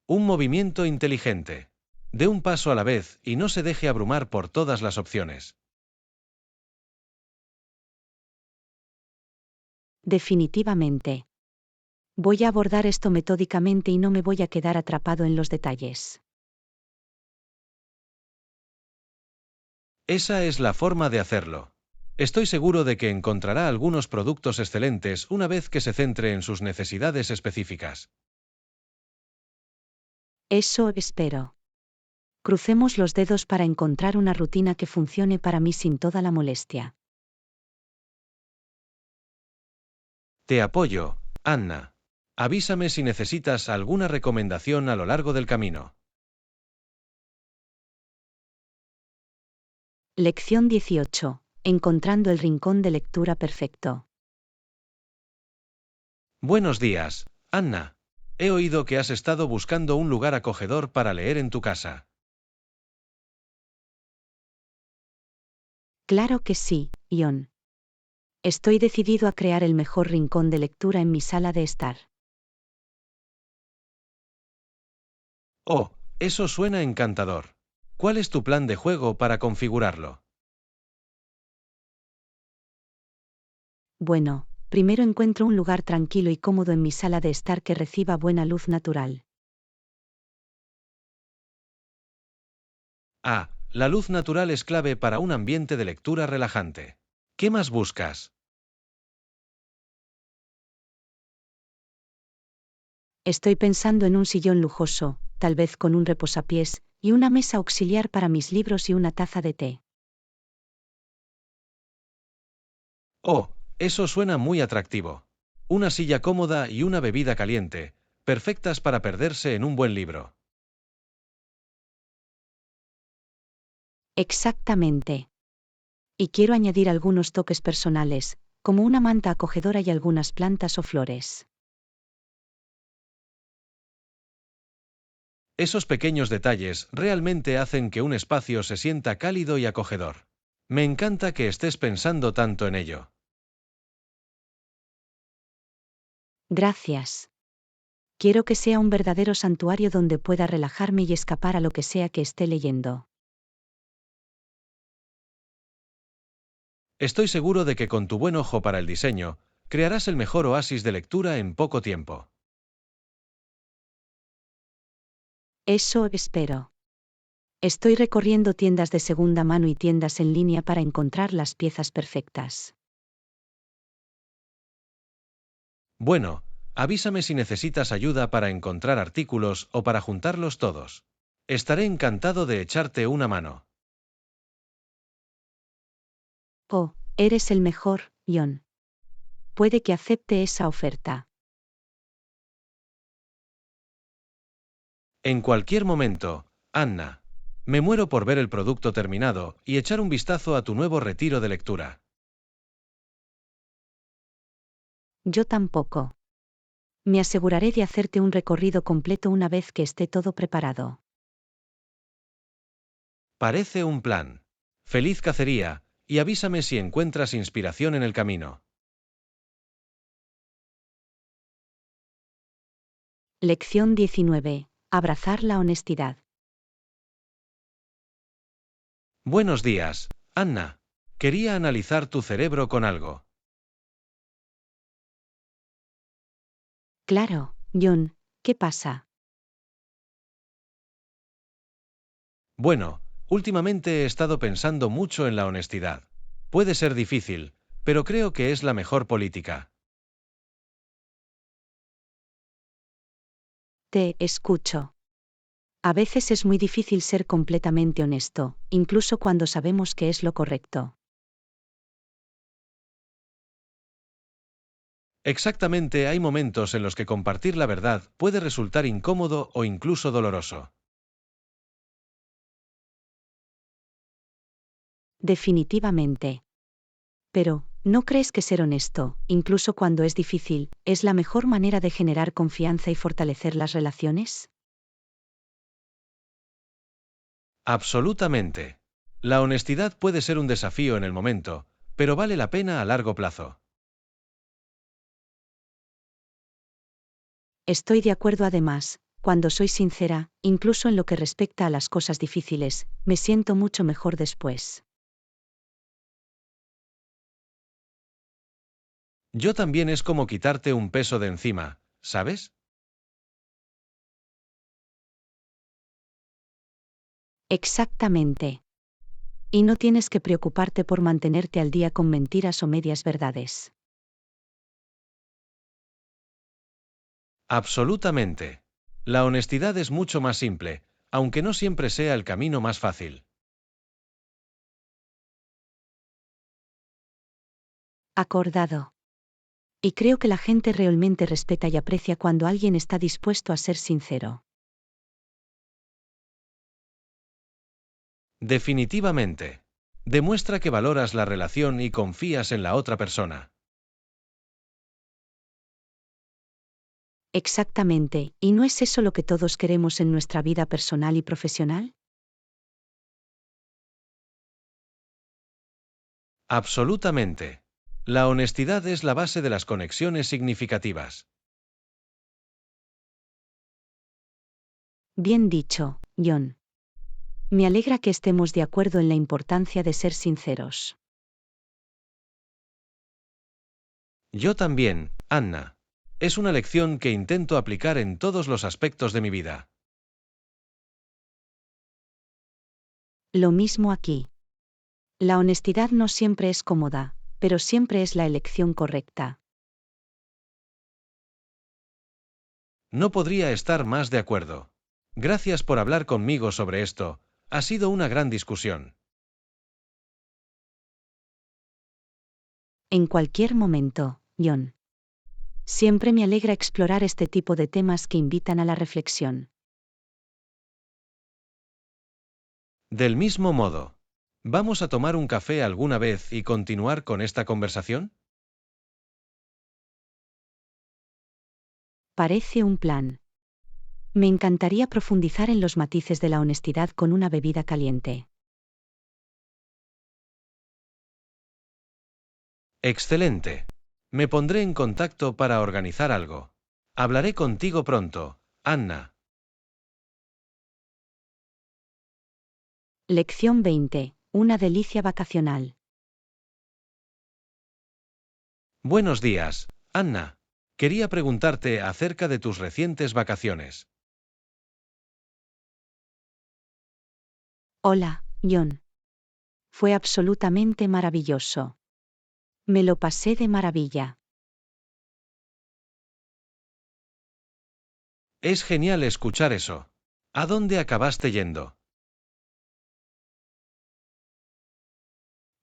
Un movimiento inteligente. Dé un paso a la vez y no se deje abrumar por todas las opciones. Definitivamente. Voy a abordar esto metódicamente y no me voy a quedar atrapado en los detalles. Esa es la forma de hacerlo. Estoy seguro de que encontrará algunos productos excelentes una vez que se centre en sus necesidades específicas. Eso espero. Crucemos los dedos para encontrar una rutina que funcione para mí sin toda la molestia. Te apoyo, Anna. Avísame si necesitas alguna recomendación a lo largo del camino. Lección 18. Encontrando el rincón de lectura perfecto. Buenos días, Anna. He oído que has estado buscando un lugar acogedor para leer en tu casa. Claro que sí, Ion. Estoy decidido a crear el mejor rincón de lectura en mi sala de estar. Oh, eso suena encantador. ¿Cuál es tu plan de juego para configurarlo? Bueno, primero encuentro un lugar tranquilo y cómodo en mi sala de estar que reciba buena luz natural. Ah, la luz natural es clave para un ambiente de lectura relajante. ¿Qué más buscas? Estoy pensando en un sillón lujoso, tal vez con un reposapiés, y una mesa auxiliar para mis libros y una taza de té. Oh, eso suena muy atractivo. Una silla cómoda y una bebida caliente, perfectas para perderse en un buen libro. Exactamente. Y quiero añadir algunos toques personales, como una manta acogedora y algunas plantas o flores. Esos pequeños detalles realmente hacen que un espacio se sienta cálido y acogedor. Me encanta que estés pensando tanto en ello. Gracias. Quiero que sea un verdadero santuario donde pueda relajarme y escapar a lo que sea que esté leyendo. Estoy seguro de que con tu buen ojo para el diseño, crearás el mejor oasis de lectura en poco tiempo. Eso espero. Estoy recorriendo tiendas de segunda mano y tiendas en línea para encontrar las piezas perfectas. Bueno, avísame si necesitas ayuda para encontrar artículos o para juntarlos todos. Estaré encantado de echarte una mano. Oh, eres el mejor, Ion. Puede que acepte esa oferta. En cualquier momento, Anna. Me muero por ver el producto terminado y echar un vistazo a tu nuevo retiro de lectura. Yo tampoco. Me aseguraré de hacerte un recorrido completo una vez que esté todo preparado. Parece un plan. Feliz cacería, y avísame si encuentras inspiración en el camino. Lección 19. Abrazar la honestidad. Buenos días, Anna. Quería analizar tu cerebro con algo. Claro, John, ¿qué pasa? Bueno, últimamente he estado pensando mucho en la honestidad. Puede ser difícil, pero creo que es la mejor política. Te escucho. A veces es muy difícil ser completamente honesto, incluso cuando sabemos que es lo correcto. Exactamente, hay momentos en los que compartir la verdad puede resultar incómodo o incluso doloroso. Definitivamente. Pero, ¿no crees que ser honesto, incluso cuando es difícil, es la mejor manera de generar confianza y fortalecer las relaciones? Absolutamente. La honestidad puede ser un desafío en el momento, pero vale la pena a largo plazo. Estoy de acuerdo además, cuando soy sincera, incluso en lo que respecta a las cosas difíciles, me siento mucho mejor después. Yo también es como quitarte un peso de encima, ¿sabes? Exactamente. Y no tienes que preocuparte por mantenerte al día con mentiras o medias verdades. Absolutamente. La honestidad es mucho más simple, aunque no siempre sea el camino más fácil. Acordado. Y creo que la gente realmente respeta y aprecia cuando alguien está dispuesto a ser sincero. Definitivamente. Demuestra que valoras la relación y confías en la otra persona. Exactamente, ¿y no es eso lo que todos queremos en nuestra vida personal y profesional? Absolutamente. La honestidad es la base de las conexiones significativas. Bien dicho, John. Me alegra que estemos de acuerdo en la importancia de ser sinceros. Yo también, Anna. Es una lección que intento aplicar en todos los aspectos de mi vida. Lo mismo aquí. La honestidad no siempre es cómoda, pero siempre es la elección correcta. No podría estar más de acuerdo. Gracias por hablar conmigo sobre esto. Ha sido una gran discusión. En cualquier momento, John. Siempre me alegra explorar este tipo de temas que invitan a la reflexión. Del mismo modo. ¿Vamos a tomar un café alguna vez y continuar con esta conversación? Parece un plan. Me encantaría profundizar en los matices de la honestidad con una bebida caliente. Excelente. Me pondré en contacto para organizar algo. Hablaré contigo pronto, Anna. Lección 20. Una delicia vacacional. Buenos días, Anna. Quería preguntarte acerca de tus recientes vacaciones. Hola, John. Fue absolutamente maravilloso. Me lo pasé de maravilla. Es genial escuchar eso. ¿A dónde acabaste yendo?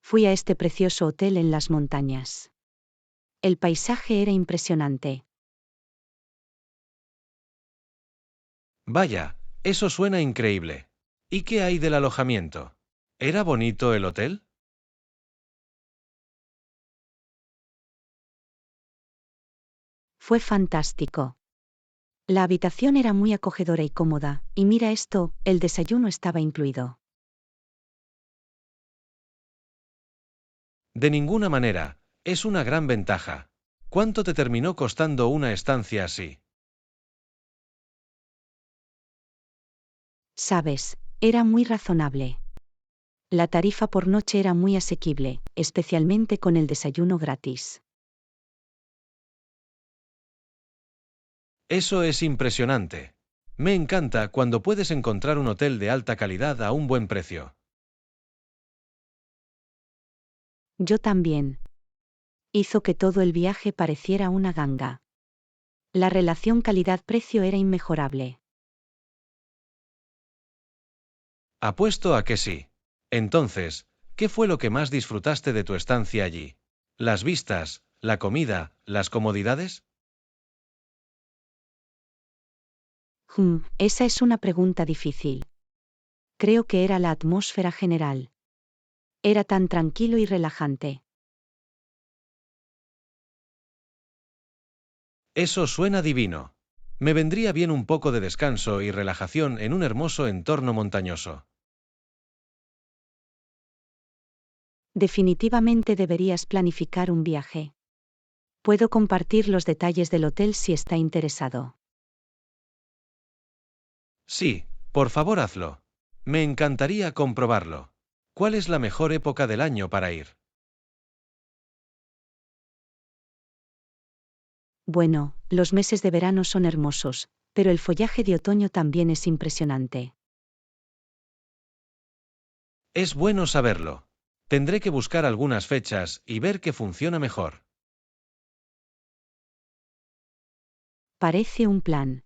Fui a este precioso hotel en las montañas. El paisaje era impresionante. Vaya, eso suena increíble. ¿Y qué hay del alojamiento? ¿Era bonito el hotel? Fue fantástico. La habitación era muy acogedora y cómoda, y mira esto, el desayuno estaba incluido. De ninguna manera, es una gran ventaja. ¿Cuánto te terminó costando una estancia así? Sabes, era muy razonable. La tarifa por noche era muy asequible, especialmente con el desayuno gratis. Eso es impresionante. Me encanta cuando puedes encontrar un hotel de alta calidad a un buen precio. Yo también. Hizo que todo el viaje pareciera una ganga. La relación calidad-precio era inmejorable. Apuesto a que sí. Entonces, ¿qué fue lo que más disfrutaste de tu estancia allí? ¿Las vistas, la comida, las comodidades? Esa es una pregunta difícil. Creo que era la atmósfera general. Era tan tranquilo y relajante. Eso suena divino. Me vendría bien un poco de descanso y relajación en un hermoso entorno montañoso. Definitivamente deberías planificar un viaje. Puedo compartir los detalles del hotel si está interesado. Sí, por favor hazlo. Me encantaría comprobarlo. ¿Cuál es la mejor época del año para ir? Bueno, los meses de verano son hermosos, pero el follaje de otoño también es impresionante. Es bueno saberlo. Tendré que buscar algunas fechas y ver qué funciona mejor. Parece un plan.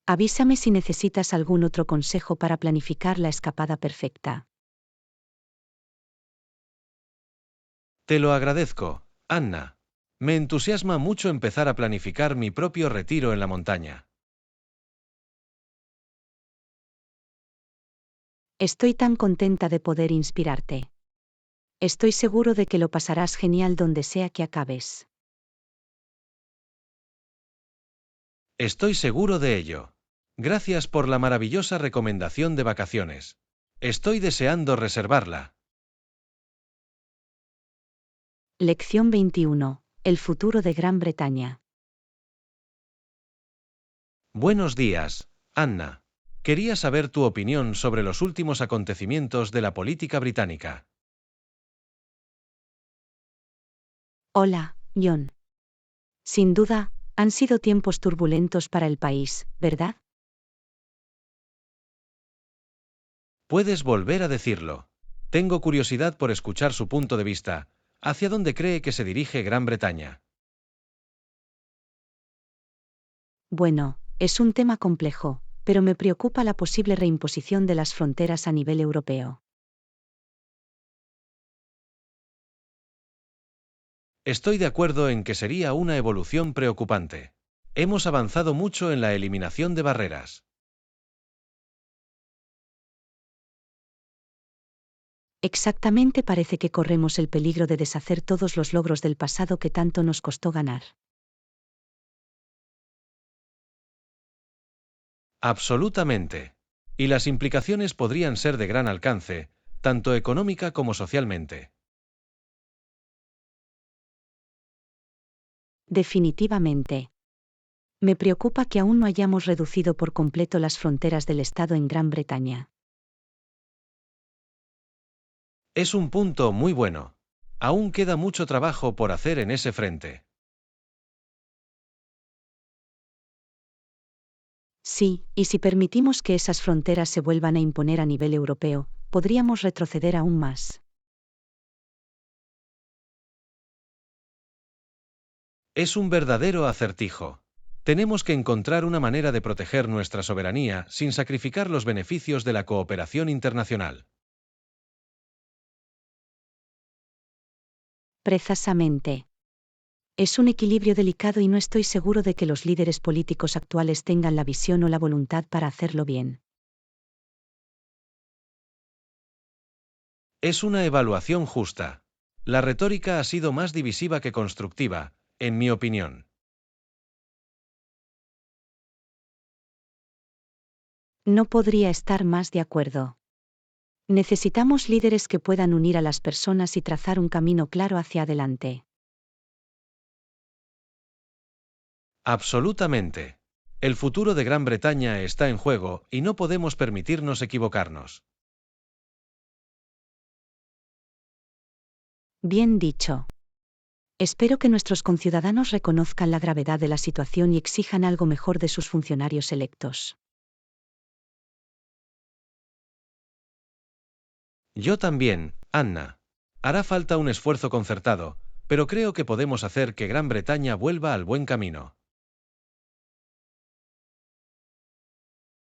Avísame si necesitas algún otro consejo para planificar la escapada perfecta. Te lo agradezco, Anna. Me entusiasma mucho empezar a planificar mi propio retiro en la montaña. Estoy tan contenta de poder inspirarte. Estoy seguro de que lo pasarás genial donde sea que acabes. Estoy seguro de ello. Gracias por la maravillosa recomendación de vacaciones. Estoy deseando reservarla. Lección 21. El futuro de Gran Bretaña. Buenos días, Anna. Quería saber tu opinión sobre los últimos acontecimientos de la política británica. Hola, John. Sin duda, han sido tiempos turbulentos para el país, ¿verdad? Puedes volver a decirlo. Tengo curiosidad por escuchar su punto de vista. ¿Hacia dónde cree que se dirige Gran Bretaña? Bueno, es un tema complejo, pero me preocupa la posible reimposición de las fronteras a nivel europeo. Estoy de acuerdo en que sería una evolución preocupante. Hemos avanzado mucho en la eliminación de barreras. Exactamente, parece que corremos el peligro de deshacer todos los logros del pasado que tanto nos costó ganar. Absolutamente. Y las implicaciones podrían ser de gran alcance, tanto económica como socialmente. Definitivamente. Me preocupa que aún no hayamos reducido por completo las fronteras del Estado en Gran Bretaña. Es un punto muy bueno. Aún queda mucho trabajo por hacer en ese frente. Sí, y si permitimos que esas fronteras se vuelvan a imponer a nivel europeo, podríamos retroceder aún más. Es un verdadero acertijo. Tenemos que encontrar una manera de proteger nuestra soberanía sin sacrificar los beneficios de la cooperación internacional. Precisamente. Es un equilibrio delicado y no estoy seguro de que los líderes políticos actuales tengan la visión o la voluntad para hacerlo bien. Es una evaluación justa. La retórica ha sido más divisiva que constructiva, en mi opinión. No podría estar más de acuerdo. Necesitamos líderes que puedan unir a las personas y trazar un camino claro hacia adelante. Absolutamente. El futuro de Gran Bretaña está en juego y no podemos permitirnos equivocarnos. Bien dicho. Espero que nuestros conciudadanos reconozcan la gravedad de la situación y exijan algo mejor de sus funcionarios electos. Yo también, Anna. Hará falta un esfuerzo concertado, pero creo que podemos hacer que Gran Bretaña vuelva al buen camino.